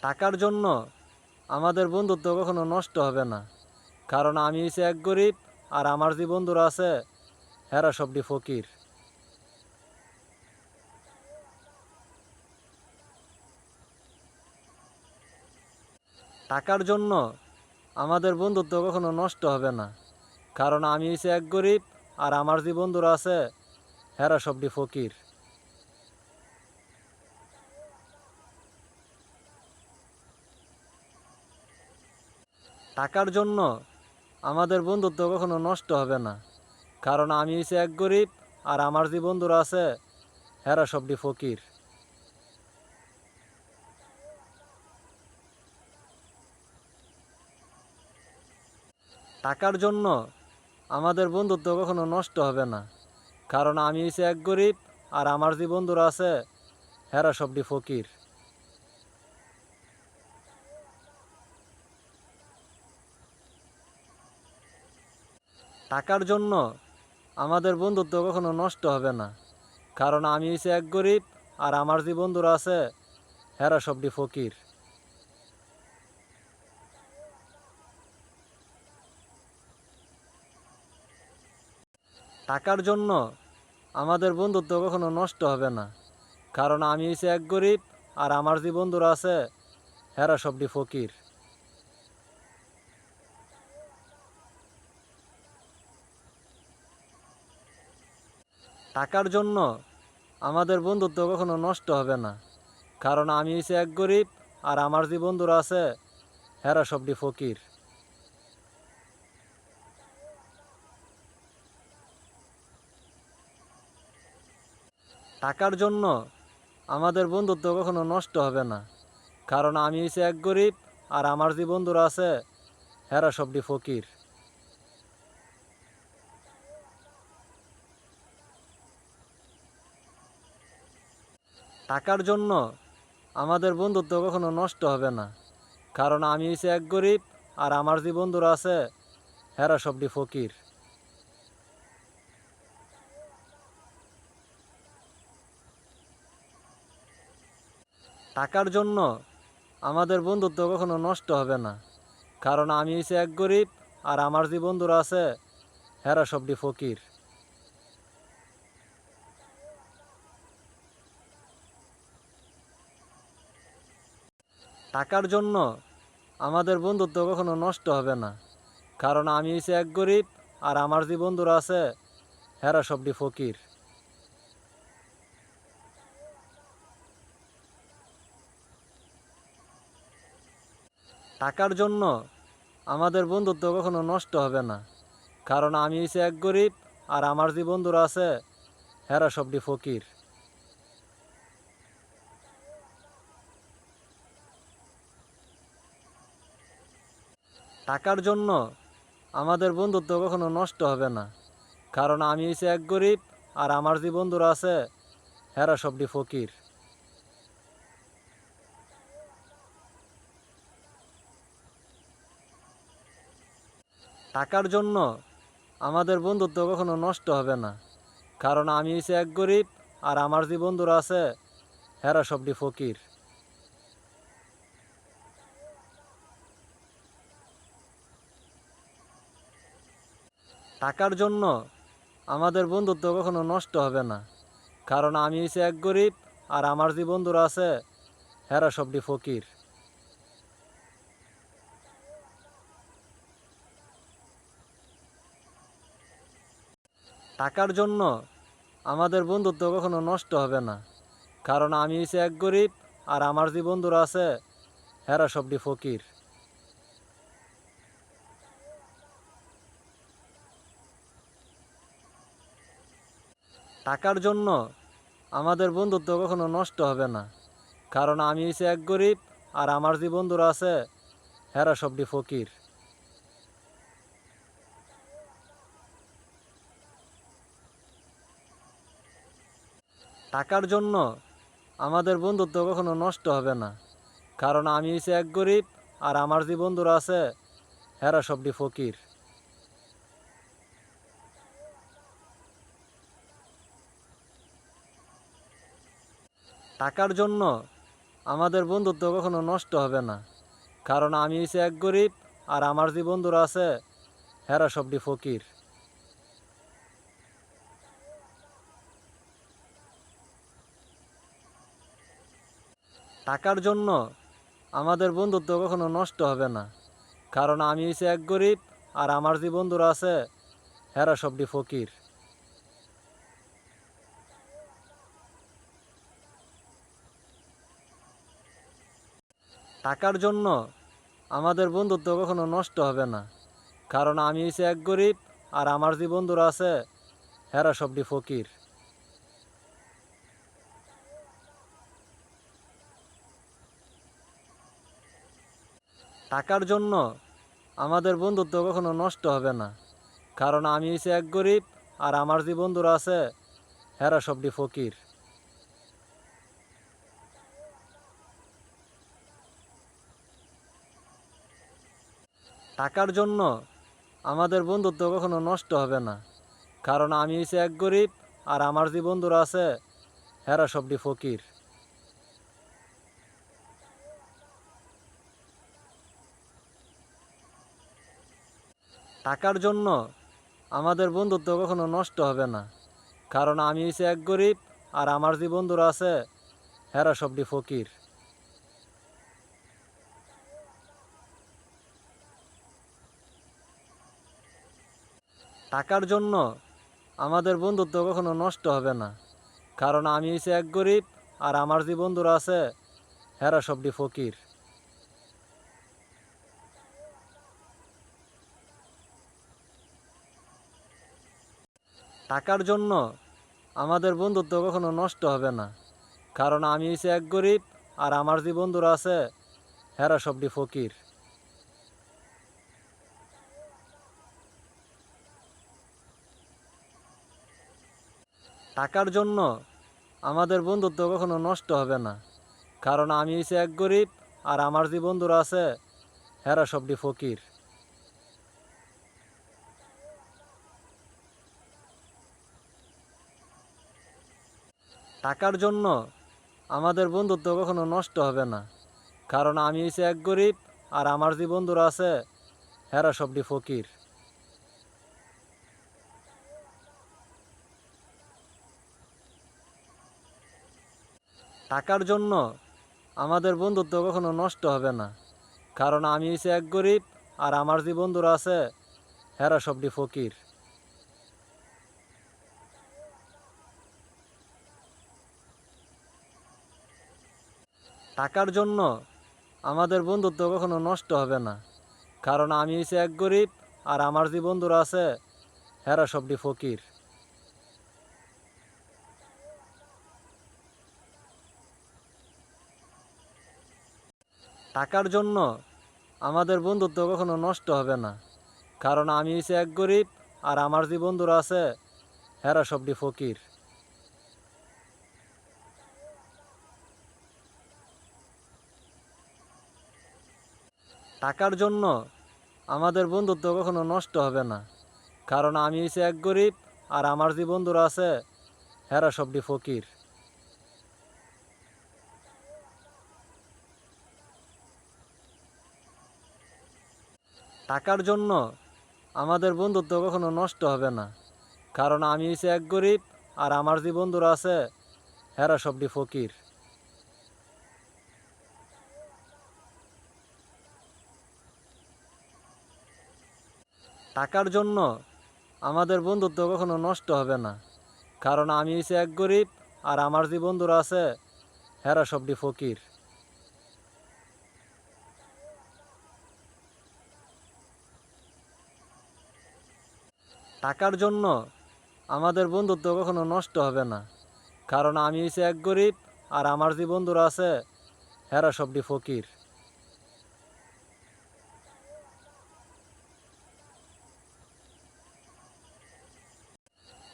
টাকার জন্য আমাদের বন্ধুত্ব কখনো নষ্ট হবে না। কারণ আমি হইছি এক গরিব, আর আমার যে বন্ধুরা আছে হেরা সবটি ফকির। টাকার জন্য আমাদের বন্ধুত্ব কখনো নষ্ট হবে না। কারণ আমি হইছি এক গরিব, আর আমার যে বন্ধুরা আছে হেরা সবটি ফকির। টাকার জন্য আমাদের বন্ধুত্ব কখনো নষ্ট হবে না। কারণ আমি হইছি এক গরিব, আর আমার যে বন্ধুরা আছে হেরা সবটি ফকির। টাকার জন্য আমাদের বন্ধুত্ব কখনো নষ্ট হবে না। কারণ আমি হইছি এক গরিব, আর আমার যে বন্ধুরা আছে হেরা সবটি ফকির। টাকার জন্য আমাদের বন্ধুত্ব কখনো নষ্ট হবে না। কারণ আমি হইছি এক গরিব, আর আমার যে বন্ধুরা আছে হেরা সবটি ফকির। টাকার জন্য আমাদের বন্ধুত্ব কখনো নষ্ট হবে না। কারণ আমি হইছি এক গরিব, আর আমার যে বন্ধুরা আছে হেরা সবটি ফকির। টাকার জন্য আমাদের বন্ধুত্ব কখনো নষ্ট হবে না। কারণ আমি হইছি এক গরিব, আর আমার যে বন্ধুরা আছে হেরা সবটি ফকির। টাকার জন্য আমাদের বন্ধুত্ব কখনো নষ্ট হবে না। কারণ আমি হইছি এক গরিব, আর আমার যে বন্ধুরা আছে হেরা সবটি ফকির। টাকার জন্য আমাদের বন্ধুত্ব কখনো নষ্ট হবে না। কারণ আমি হইছি এক গরিব, আর আমার যে বন্ধুরা আছে হেরা সবটি ফকির। টাকার জন্য আমাদের বন্ধুত্ব কখনো নষ্ট হবে না। কারণ আমি হইছি এক গরিব, আর আমার যে বন্ধুরা আছে হেরা সবটি ফকির। টাকার জন্য আমাদের বন্ধুত্ব কখনো নষ্ট হবে না। কারণ আমি হইছি এক গরিব, আর আমার যে বন্ধুরা আছে হেরা সবটি ফকির। টাকার জন্য আমাদের বন্ধুত্ব কখনো নষ্ট হবে না। কারণ আমি হইছি এক গরিব, আর আমার যে বন্ধুরা আছে হেরা সবটি ফকির। টাকার জন্য আমাদের বন্ধুত্ব কখনো নষ্ট হবে না। কারণ আমি হইছি এক গরিব, আর আমার যে বন্ধুরা আছে হেরা সবটি ফকির। টাকার জন্য আমাদের বন্ধুত্ব কখনো নষ্ট হবে না। কারণ আমি হইছি এক গরিব, আর আমার যে বন্ধুরা আছে হেরা সবটি ফকির। টাকার জন্য আমাদের বন্ধুত্ব কখনো নষ্ট হবে না। কারণ আমি হইছি এক গরিব, আর আমার যে বন্ধুরা আছে হেরা সবটি ফকির। টাকার জন্য আমাদের বন্ধুত্ব কখনো নষ্ট হবে না। কারণ আমি হইছি এক গরিব, আর আমার যে বন্ধুরা আছে হেরা সবটি ফকির। টাকার জন্য আমাদের বন্ধুত্ব কখনো নষ্ট হবে না। কারণ আমি হইছি এক গরিব, আর আমার যে বন্ধুরা আছে হেরা সবটি ফকির। টাকার জন্য আমাদের বন্ধুত্ব কখনো নষ্ট হবে না। কারণ আমি হইছি এক গরিব, আর আমার যে বন্ধুরা আছে হেরা সবটি ফকির। টাকার জন্য আমাদের বন্ধুত্ব কখনো নষ্ট হবে না, কারণ আমি হইছি এক গরিব আর আমার যে বন্ধুরা আছে হেরা সবটি ফকির। টাকার জন্য আমাদের বন্ধুত্ব কখনো নষ্ট হবে না, কারণ আমি হইছি এক গরিব আর আমার যে বন্ধুরা আছে হেরা সবটি ফকির। টাকার জন্য আমাদের বন্ধুত্ব কখনো নষ্ট হবে না, কারণ আমি হইছি এক গরিব আর আমার যে বন্ধুরা আছে হেরা সবটি ফকির। টাকার জন্য আমাদের বন্ধুত্ব কখনো নষ্ট হবে না, কারণ আমি হইছি এক গরিব আর আমার যে বন্ধুরা আছে হেরা সবটি ফকির। টাকার জন্য আমাদের বন্ধুত্ব কখনো নষ্ট হবে না, কারণ আমি হইছি এক গরিব আর আমার যে বন্ধুরা আছে হেরা সবটি ফকির। টাকার জন্য আমাদের বন্ধুত্ব কখনো নষ্ট হবে না, কারণ আমি হইছি এক গরিব আর আমার যে বন্ধুরা আছে হেরা সবটি ফকির। টাকার জন্য আমাদের বন্ধুত্ব কখনো নষ্ট হবে না, কারণ আমি হইছি এক গরিব আর আমার যে বন্ধুরা আছে হেরা সবটি ফকির। টাকার জন্য আমাদের বন্ধুত্ব কখনো নষ্ট হবে না, কারণ আমি হইছি এক গরিব আর আমার যে বন্ধুরা আছে হেরা সবটি ফকির। টাকার জন্য আমাদের বন্ধুত্ব কখনো নষ্ট হবে না, কারণ আমি হইছি এক গরিব আর আমার যে বন্ধুরা আছে হেরা সবটি ফকির। টাকার জন্য আমাদের বন্ধুত্ব কখনো নষ্ট হবে না, কারণ আমি হইছি এক গরিব আর আমার যে বন্ধুরা আছে হেরা সবটি ফকির। টাকার জন্য আমাদের বন্ধুত্ব কখনো নষ্ট হবে না, কারণ আমি হইছি এক গরিব আর আমার যে বন্ধুরা আছে হেরা সবটি ফকির। টাকার জন্য আমাদের বন্ধুত্ব কখনো নষ্ট হবে না, কারণ আমি হইছি এক গরিব আর আমার যে বন্ধুরা আছে হেরা সবটি ফকির। টাকার জন্য আমাদের বন্ধুত্ব কখনো নষ্ট হবে না, কারণ আমি হইছি এক গরিব আর আমার যে বন্ধুরা আছে হেরা সবটি ফকির। টাকার জন্য আমাদের বন্ধুত্ব কখনো নষ্ট হবে না, কারণ আমি হইছি এক গরিব আর আমার যে বন্ধুরা আছে হেরা সবটি ফকির। টাকার জন্য আমাদের বন্ধুত্ব কখনো নষ্ট হবে না, কারণ আমি হইছি এক গরিব আর আমার যে বন্ধুরা আছে হেরা সবটি ফকির। টাকার জন্য আমাদের বন্ধুত্ব কখনো নষ্ট হবে না, কারণ আমি হইছি এক গরিব আর আমার যে বন্ধুরা আছে হেরা সবটি ফকির। টাকার জন্য আমাদের বন্ধুত্ব কখনো নষ্ট হবে না, কারণ আমি হইছি এক গরিব আর আমার যে বন্ধুরা আছে হেরা সবটি ফকির।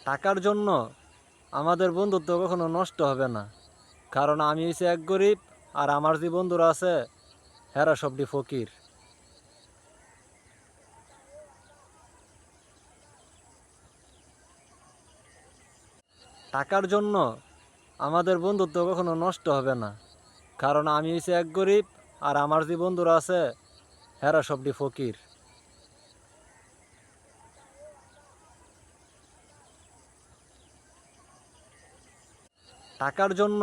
টাকার জন্য আমাদের বন্ধুত্ব কখনো নষ্ট হবে না, কারণ আমি হইছি এক গরিব আর আমার যে বন্ধুরা আছে হেরা সবটি ফকির। টাকার জন্য আমাদের বন্ধুত্ব কখনো নষ্ট হবে না, কারণ আমি হইছি এক গরিব আর আমার যে বন্ধুরা আছে হেরা সবটি ফকির। টাকার জন্য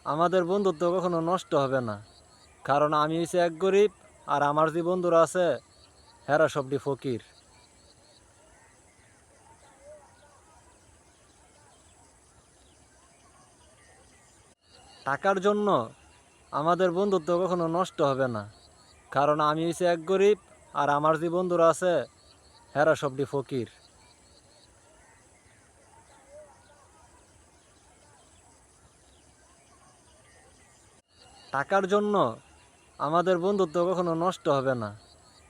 আমাদের বন্ধুত্ব কখনো নষ্ট হবে না, কারণ আমি হইছি এক গরিব আর আমার যে বন্ধুরা আছে হেরা সবটি ফকির। টাকার জন্য আমাদের বন্ধুত্ব কখনো নষ্ট হবে না, কারণ আমি হইছি এক গরিব আর আমার যে বন্ধুরা আছে হেরা সবটি ফকির। টাকার জন্য আমাদের বন্ধুত্ব কখনো নষ্ট হবে না,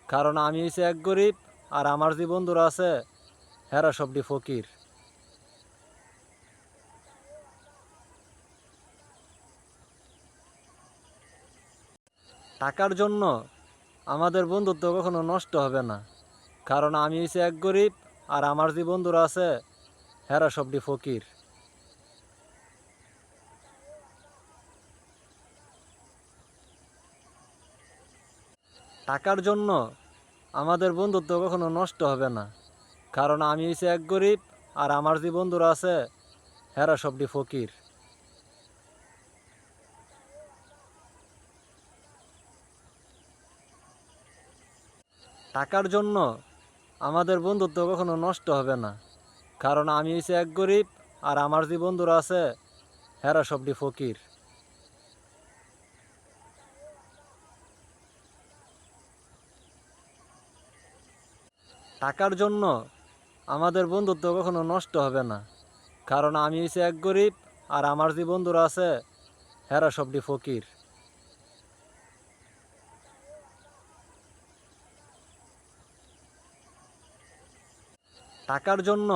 কারণ আমি হইছি এক গরিব আর আমার যে বন্ধুরা আছে হেরা সবটি ফকির। টাকার জন্য আমাদের বন্ধুত্ব কখনো নষ্ট হবে না, কারণ আমি হইছি এক গরিব আর আমার যে বন্ধুরা আছে হেরা সবটি ফকির। টাকার জন্য আমাদের বন্ধুত্ব কখনো নষ্ট হবে না, কারণ আমি হইছি এক গরিব আর আমার যে বন্ধুরা আছে হেরা সবটি ফকির। টাকার জন্য আমাদের বন্ধুত্ব কখনো নষ্ট হবে না, কারণ আমি হইছি এক গরিব আর আমার যে বন্ধুরা আছে হেরা সবটি ফকির। টাকার জন্য আমাদের বন্ধুত্ব কখনো নষ্ট হবে না, কারণ আমি হইছি এক গরিব আর আমার যে বন্ধুরা আছে হেরা সবটি ফকির। টাকার জন্য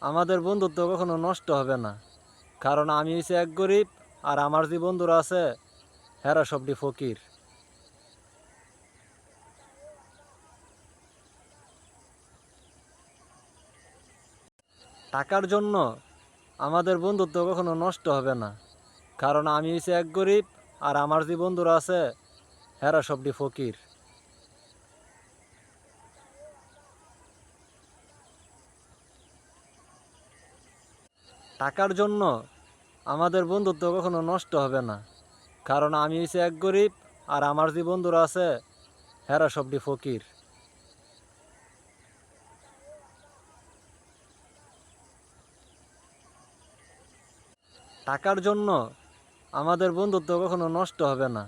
আমাদের বন্ধুত্ব কখনো নষ্ট হবে না, কারণ আমি হইছি এক গরিব আর আমার যে বন্ধুরা আছে হেরা সবটি ফকির। টাকার জন্য আমাদের বন্ধুত্ব কখনো নষ্ট হবে না, কারণ আমি হইছি এক গরিব আর আমার যে বন্ধুরা আছে হেরা সবটি ফকির। টাকার জন্য আমাদের বন্ধুত্ব কখনো নষ্ট হবে না, কারণ আমি হইছি এক গরিব আর আমার যে বন্ধুরা আছে হেরা সবটি ফকির। টাকার জন্য আমাদের বন্ধুত্ব কখনো নষ্ট হবে না,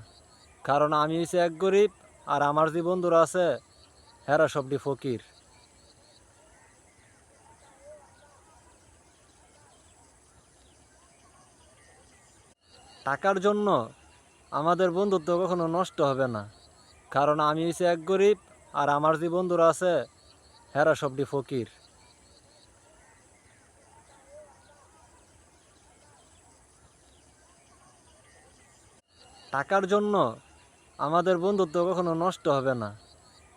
কারণ আমি হইছি এক গরিব আর আমার যে বন্ধুরা আছে হেরা সবটি ফকির। টাকার জন্য আমাদের বন্ধুত্ব কখনো নষ্ট হবে না, কারণ আমি হইছি এক গরিব আর আমার যে বন্ধুরা আছে হেরা সবটি ফকির। টাকার জন্য আমাদের বন্ধুত্ব কখনো নষ্ট হবে না,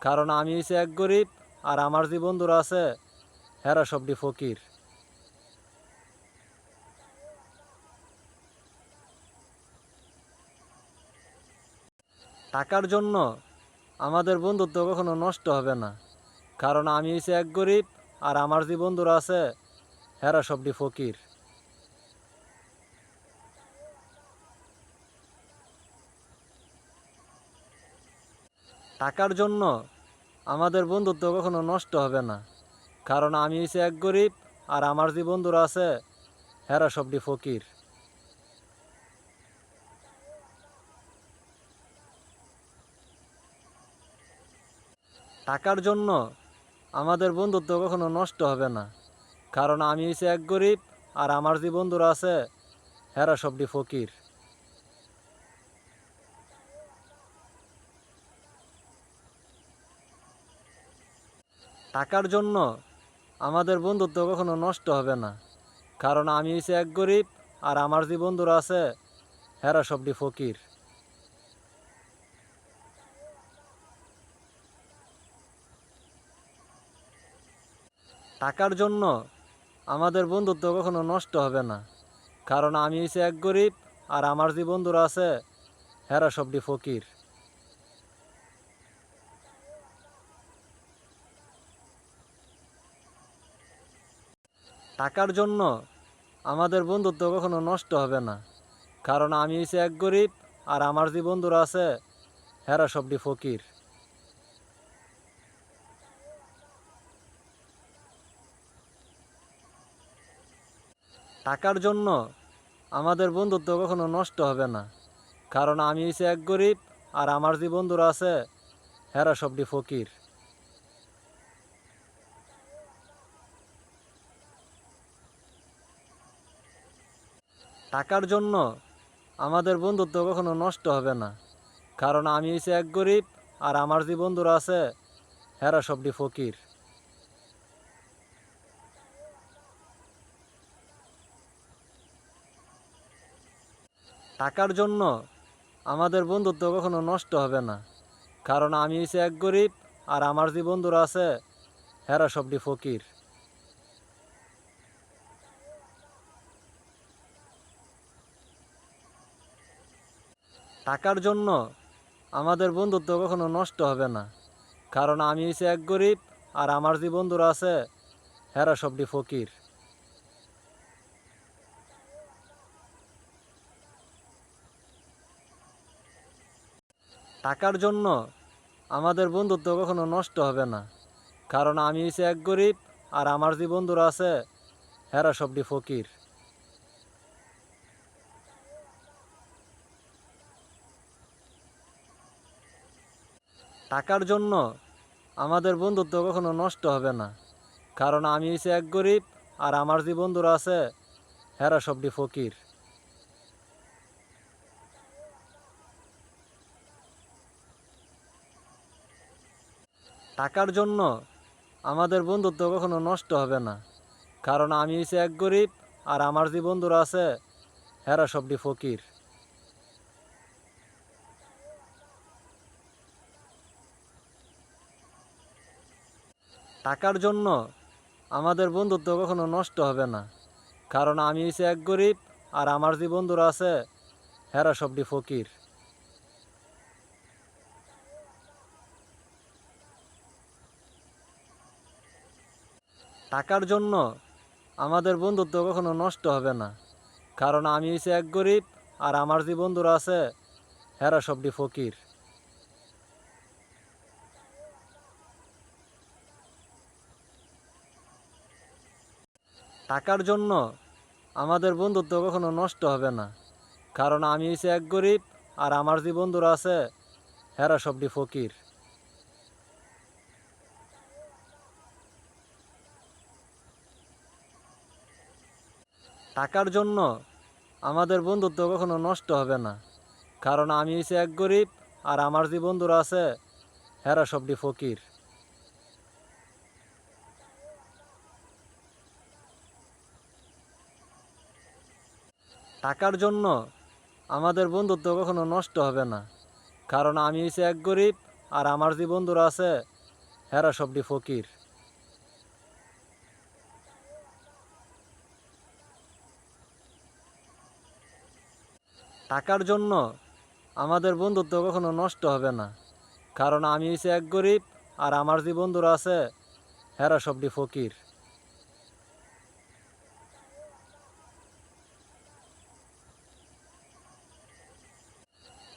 কারণ আমি হইছি এক গরিব আর আমার যে বন্ধুরা আছে হেরা সবটি ফকির। টাকার জন্য আমাদের বন্ধুত্ব কখনো নষ্ট হবে না, কারণ আমি হইছি এক গরিব আর আমার যে বন্ধুরা আছে হেরা সবটি ফকির। টাকার জন্য আমাদের বন্ধুত্ব কখনো নষ্ট হবে না, কারণ আমি হইছি এক গরিব আর আমার যে বন্ধুরা আছে হেরা সবটি ফকির। টাকার জন্য আমাদের বন্ধুত্ব কখনো নষ্ট হবে না, কারণ আমি হইছি এক গরিব আর আমার যে বন্ধুরা আছে হেরা সবটি ফকির। টাকার জন্য আমাদের বন্ধুত্ব কখনো নষ্ট হবে না, কারণ আমি হইছি এক গরিব আর আমার যে বন্ধুরা আছে হেরা সবটি ফকির। টাকার জন্য আমাদের বন্ধুত্ব কখনো নষ্ট হবে না, কারণ আমি হইছি এক গরিব আর আমার যে বন্ধুরা আছে হেরা সবটি ফকির। টাকার জন্য আমাদের বন্ধুত্ব কখনো নষ্ট হবে না, কারণ আমি হইছি এক গরিব আর আমার যে বন্ধুরা আছে হেরা সবটি ফকির। টাকার জন্য আমাদের বন্ধুত্ব কখনো নষ্ট হবে না, কারণ আমি হইছি এক গরিব আর আমার যে বন্ধুরা আছে হেরা সবটি ফকির। টাকার জন্য আমাদের বন্ধুত্ব কখনো নষ্ট হবে না, কারণ আমি হইছি এক গরিব আর আমার যে বন্ধুরা আছে হেরা সবটি ফকির। টাকার জন্য আমাদের বন্ধুত্ব কখনো নষ্ট হবে না, কারণ আমি হইছি এক গরিব আর আমার যে বন্ধুরা আছে হেরা সবটি ফকির। টাকার জন্য আমাদের বন্ধুত্ব কখনো নষ্ট হবে না, কারণ আমি হইছি এক গরিব আর আমার যে বন্ধুরা আছে হেরা সবটি ফকির। টাকার জন্য আমাদের বন্ধুত্ব কখনো নষ্ট হবে না, কারণ আমি হইছি এক গরিব আর আমার যে বন্ধুরা আছে হেরা সবটি ফকির। টাকার জন্য আমাদের বন্ধুত্ব কখনো নষ্ট হবে না, কারণ আমি হইছি এক গরিব আর আমার যে বন্ধুরা আছে হেরা সবটি ফকির। টাকার জন্য আমাদের বন্ধুত্ব কখনো নষ্ট হবে না, কারণ আমি হইছি এক গরিব আর আমার যে বন্ধুরা আছে হেরা সবটি ফকির। টাকার জন্য আমাদের বন্ধুত্ব কখনো নষ্ট হবে না, কারণ আমি হইছি এক গরিব আর আমার যে বন্ধুরা আছে হেরা সবটি ফকির। টাকার জন্য আমাদের বন্ধুত্ব কখনো নষ্ট হবে না, কারণ আমি হইছি এক গরিব আর আমার যে বন্ধুরা আছে হেরা সবটি ফকির। টাকার জন্য আমাদের বন্ধুত্ব কখনো নষ্ট হবে না, কারণ আমি হইছি এক গরিব আর আমার যে বন্ধুরা আছে হেরা সবটি ফকির। টাকার জন্য আমাদের বন্ধুত্ব কখনো নষ্ট হবে না, কারণ আমি হইছি এক গরিব আর আমার যে বন্ধুরা আছে হেরা সবটি ফকির। টাকার জন্য আমাদের বন্ধুত্ব কখনো নষ্ট হবে না, কারণ আমি হইছি এক গরিব আর আমার যে বন্ধুরা আছে হেরা সবটি ফকির। টাকার জন্য আমাদের বন্ধুত্ব কখনো নষ্ট হবে না, কারণ আমি হইছি এক গরিব আর আমার যে বন্ধুরা আছে হেরা সবটি ফকির।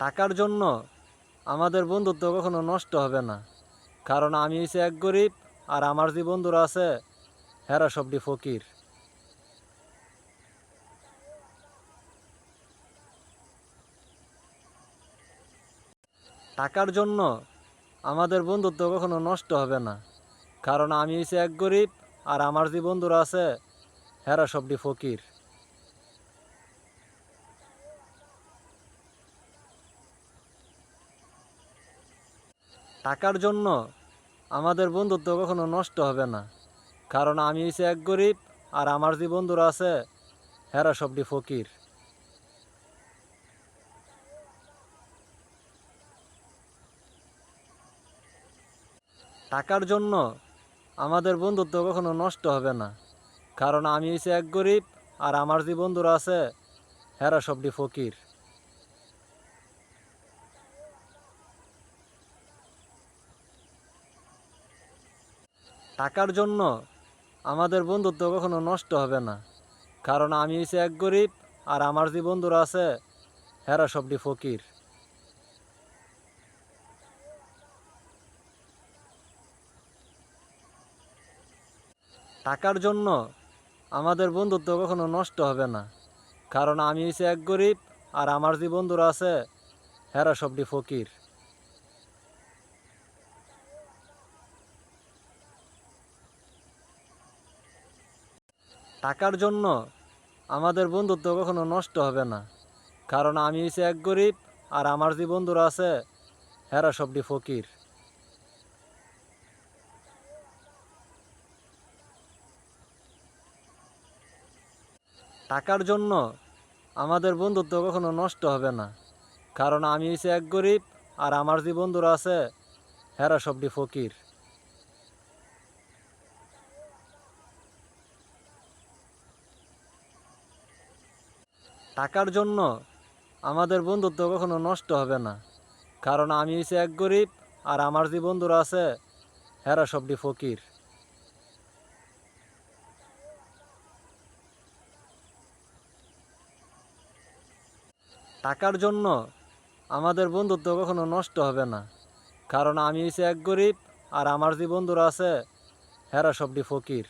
টাকার জন্য আমাদের বন্ধুত্ব কখনো নষ্ট হবে না, কারণ আমি হইছি এক গরিব আর আমার যে বন্ধুরা আছে হেরা সবটি ফকির। টাকার জন্য আমাদের বন্ধুত্ব কখনো নষ্ট হবে না, কারণ আমি হইছি এক গরিব আর আমার যে বন্ধুরা আছে হেরা সবটি ফকির। টাকার জন্য আমাদের বন্ধুত্ব কখনো নষ্ট হবে না, কারণ আমি হইছি এক গরিব আর আমার যে বন্ধুরা আছে হেরা সবটি ফকির। টাকার জন্য আমাদের বন্ধুত্ব কখনো নষ্ট হবে না, কারণ আমি হইছি এক গরিব আর আমার যে বন্ধুরা আছে হেরা সবটি ফকির। টাকার জন্য আমাদের বন্ধুত্ব কখনো নষ্ট হবে না, কারণ আমি হইছি এক গরিব আর আমার যে বন্ধুরা আছে হেরা সবটি ফকির। টাকার জন্য আমাদের বন্ধুত্ব কখনো নষ্ট হবে না, কারণ আমি হইছি এক গরিব আর আমার যে বন্ধুরা আছে হেরা সবটি ফকির। টাকার জন্য আমাদের বন্ধুত্ব কখনো নষ্ট হবে না, কারণ আমি হইছি এক গরিব আর আমার যে বন্ধুরা আছে হেরা সবটি ফকির। টাকার জন্য আমাদের বন্ধুত্ব কখনো নষ্ট হবে না, কারণ আমি হইছি এক গরিব আর আমার যে বন্ধুরা আছে হেরা সবটি ফকির। টাকার জন্য আমাদের বন্ধুত্ব কখনো নষ্ট হবে না, কারণ আমি হইছি এক গরিব আর আমার যে বন্ধুরা আছে হেরা সবটি ফকির। টাকার জন্য আমাদের বন্ধুত্ব কখনো নষ্ট হবে না, কারণ আমি হইছি এক গরিব আর আমার যে বন্ধুরা আছে হেরা সবটি ফকির।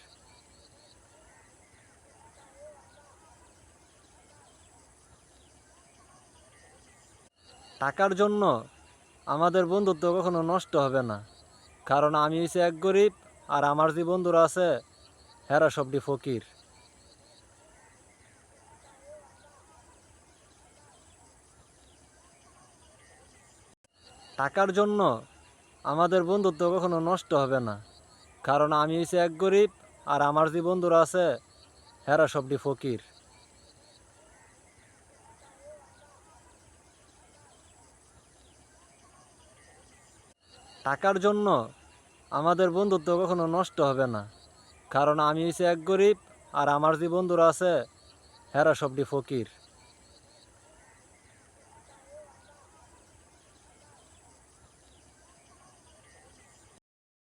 টাকার জন্য আমাদের বন্ধুত্ব কখনো নষ্ট হবে না, কারণ আমি হইছি এক গরিব আর আমার যে বন্ধুরা আছে হেরা সবটি ফকির। টাকার জন্য আমাদের বন্ধুত্ব কখনো নষ্ট হবে না, কারণ আমি হইছি এক গরিব আর আমার যে বন্ধুরা আছে হেরা সবটি ফকির। টাকার জন্য আমাদের বন্ধুত্ব কখনো নষ্ট হবে না, কারণ আমি হইছি এক গরিব আর আমার যে বন্ধুরা আছে হেরা সবটি ফকির।